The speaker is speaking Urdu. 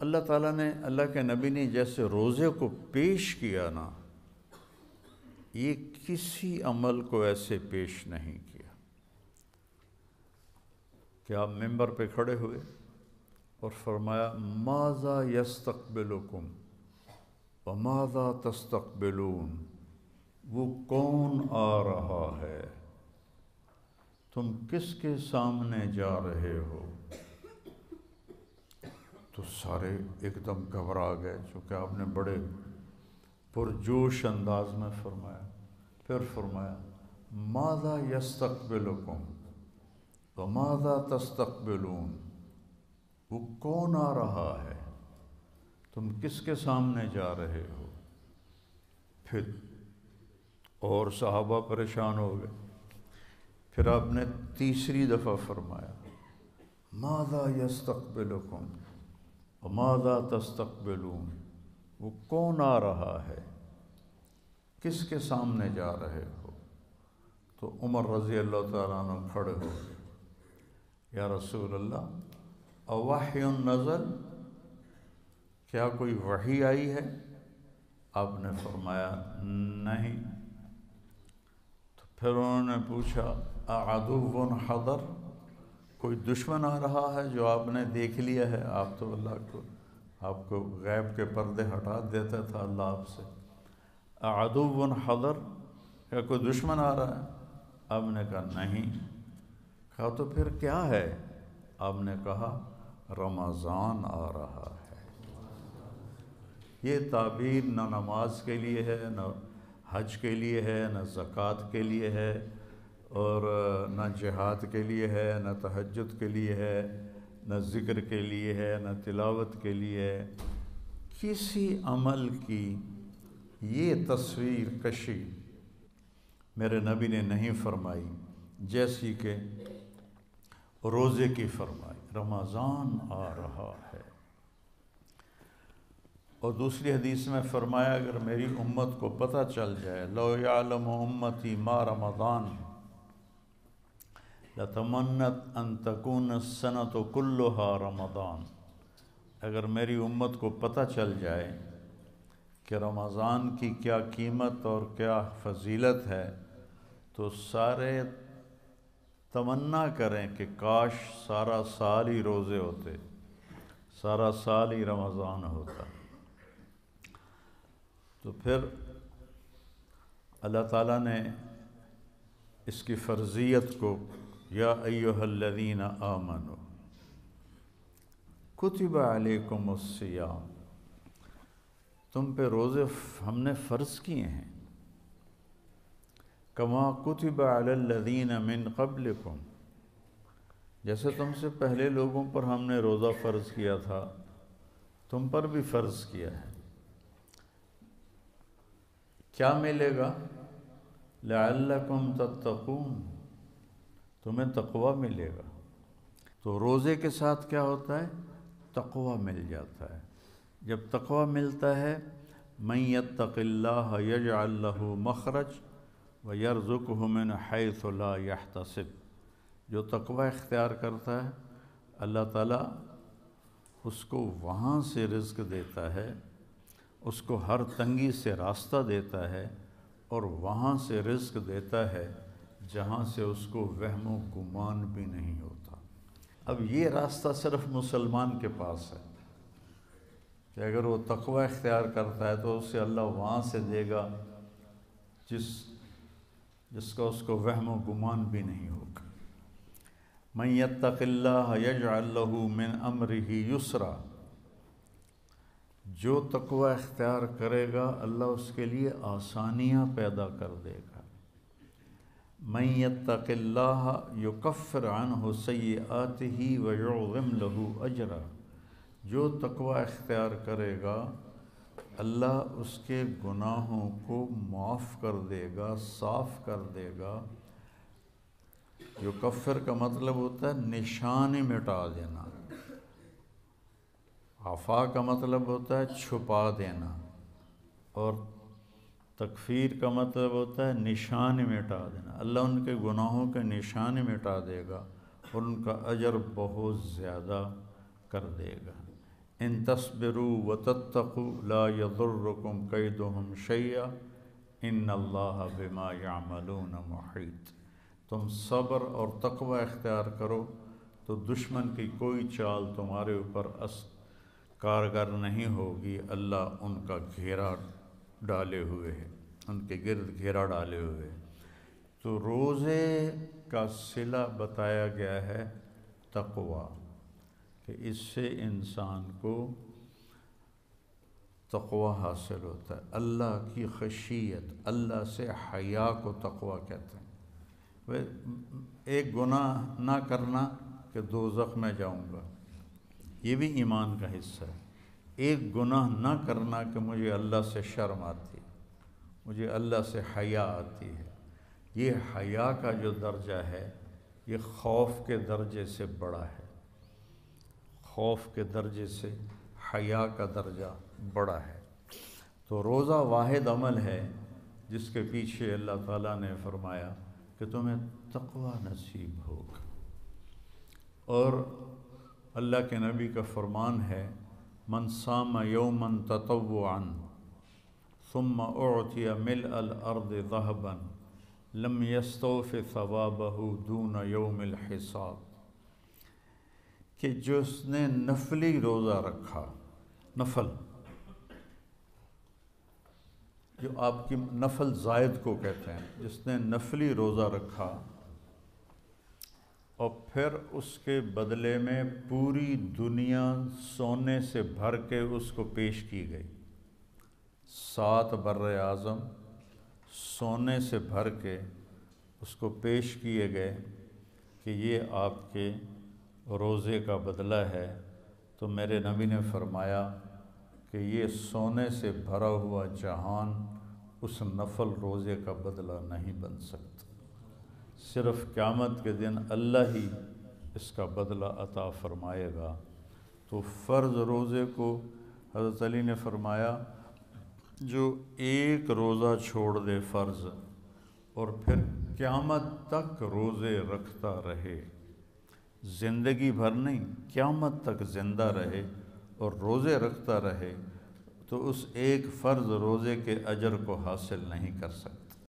اللہ تعالیٰ نے، اللہ کے نبی نے جیسے روزے کو پیش کیا نا، یہ کسی عمل کو ایسے پیش نہیں کیا کہ آپ ممبر پہ کھڑے ہوئے اور فرمایا ماذا یستقبلکم وماذا تستقبلون، وہ کون آ رہا ہے، تم کس کے سامنے جا رہے ہو؟ تو سارے ایک دم گھبرا گئے، چونکہ آپ نے بڑے پرجوش انداز میں فرمایا۔ پھر فرمایا ماذا یستقبلکم وماذا تستقبلون، وہ کون آ رہا ہے، تم کس کے سامنے جا رہے ہو؟ پھر اور صحابہ پریشان ہو گئے۔ پھر آپ نے تیسری دفعہ فرمایا ماذا یستقبلکم وماذا تستقبلون، وہ کون آ رہا ہے، کس کے سامنے جا رہے ہو؟ تو عمر رضی اللہ تعالیٰ عنہ کھڑے ہو گئے، یا رسول اللہ اوحی نزل، کیا کوئی وحی آئی ہے؟ آپ نے فرمایا نہیں۔ تو پھر انہوں نے پوچھا اعدو حضر، کوئی دشمن آ رہا ہے جو آپ نے دیکھ لیا ہے؟ آپ تو آپ کو غیب کے پردے ہٹا دیتا تھا اللہ آپ سے۔ اعدو حضر، کیا کوئی دشمن آ رہا ہے؟ آپ نے کہا نہیں۔ کہا تو پھر کیا ہے؟ آپ نے کہا رمضان آ رہا ہے۔ یہ تعبیر نہ نماز کے لیے ہے، نہ حج کے لیے ہے، نہ زکوٰۃ کے لیے ہے، اور نہ جہاد کے لیے ہے، نہ تہجد کے لیے ہے، نہ ذکر کے لیے ہے، نہ تلاوت کے لیے ہے۔ کسی عمل کی یہ تصویر کشی میرے نبی نے نہیں فرمائی جیسی کہ روزے کی فرمائی، رمضان آ رہا ہے۔ اور دوسری حدیث میں فرمایا اگر میری امت کو پتہ چل جائے لو یعلم امتی ما رمضان لتمنت ان تکون السنۃ کلھا رمضان، اگر میری امت کو پتہ چل جائے کہ رمضان کی کیا قیمت اور کیا فضیلت ہے، تو سارے تمنا کریں کہ کاش سارا سال ہی روزے ہوتے، سارا سال ہی رمضان ہوتا۔ تو پھر اللہ تعالیٰ نے اس کی فرضیت کو یا ایھا الذین آمنوا کتب علیکم الصیام، تم پہ روزے ہم نے فرض کیے ہیں، کما کتب علی الذین من قبلکم، جیسے تم سے پہلے لوگوں پر ہم نے روزہ فرض کیا تھا تم پر بھی فرض کیا ہے۔ کیا ملے گا؟ لعلکم تتقون، تمہیں تقوی ملے گا۔ تو روزے کے ساتھ کیا ہوتا ہے؟ تقوی مل جاتا ہے۔ جب تقوی ملتا ہے من یتق اللہ یجعل لہ مخرج ویرزقہ من حیث لا یحتسب، جو تقوی اختیار کرتا ہے اللہ تعالیٰ اس کو وہاں سے رزق دیتا ہے، اس کو ہر تنگی سے راستہ دیتا ہے، اور وہاں سے رزق دیتا ہے جہاں سے اس کو وہم و گمان بھی نہیں ہوتا۔ اب یہ راستہ صرف مسلمان کے پاس ہے کہ اگر وہ تقوی اختیار کرتا ہے تو اسے اللہ وہاں سے دے گا جس کا اس کو وہم و گمان بھی نہیں ہوگا۔ من یتق اللہ یجعل لہ من امرہ یسرا، جو تقوی اختیار کرے گا اللہ اس کے لیے آسانیاں پیدا کر دے گا۔ من یتق اللہ یکفر عنہ سیئاتہ ویعظم لہ اجرا، جو تقوی اختیار کرے گا اللہ اس کے گناہوں کو معاف کر دے گا، صاف کر دے گا۔ یکفر کا مطلب ہوتا ہے نشان مٹا دینا، عفا کا مطلب ہوتا ہے چھپا دینا، اور تکفیر کا مطلب ہوتا ہے نشان مٹا دینا۔ اللہ ان کے گناہوں کے نشان مٹا دے گا اور ان کا اجر بہت زیادہ کر دے گا۔ ان تصبروا وتتقوا لا يضركم کیدہم شیئا ان اللہ بما یعملون محیط۔ تم صبر اور تقوی اختیار کرو تو دشمن کی کوئی چال تمہارے اوپر کارگر نہیں ہوگی، اللہ ان کا گھیرا ڈالے ہوئے ہے، ان کے گرد گھیرا ڈالے ہوئے ہے۔ تو روزے کا صلہ بتایا گیا ہے تقوی، کہ اس سے انسان کو تقوی حاصل ہوتا ہے، اللہ کی خشیت، اللہ سے حیا کو تقوی کہتے ہیں۔ ایک گناہ نہ کرنا کہ دوزخ میں جاؤں گا، یہ بھی ایمان کا حصہ ہے۔ ایک گناہ نہ کرنا کہ مجھے اللہ سے شرم آتی ہے، مجھے اللہ سے حیا آتی ہے، یہ حیا کا جو درجہ ہے یہ خوف کے درجے سے بڑا ہے، خوف کے درجے سے حیا کا درجہ بڑا ہے۔ تو روزہ واحد عمل ہے جس کے پیچھے اللہ تعالیٰ نے فرمایا کہ تمہیں تقوی نصیب ہوگا، اور اللہ کے نبی کا فرمان ہے من صام یوما تطوعا ثم اعطی ملء الارض ذهبا لم یستوف ثوابہ دون یوم الحساب، کہ جس نے نفلی روزہ رکھا، نفل جو آپ کی نفل زائد کو کہتے ہیں، جس نے نفلی روزہ رکھا اور پھر اس کے بدلے میں پوری دنیا سونے سے بھر کے اس کو پیش کی گئی، 7 بر اعظم سونے سے بھر کے اس کو پیش کیے گئے کہ یہ آپ کے روزے کا بدلہ ہے، تو میرے نبی نے فرمایا کہ یہ سونے سے بھرا ہوا جہان اس نفل روزے کا بدلہ نہیں بن سکتا، صرف قیامت کے دن اللہ ہی اس کا بدلہ عطا فرمائے گا۔ تو فرض روزے کو حضرت علی نے فرمایا جو ایک روزہ چھوڑ دے فرض اور پھر قیامت تک روزے رکھتا رہے، زندگی بھر نہیں، قیامت تک زندہ رہے اور روزے رکھتا رہے، تو اس ایک فرض روزے کے اجر کو حاصل نہیں کر سکتا۔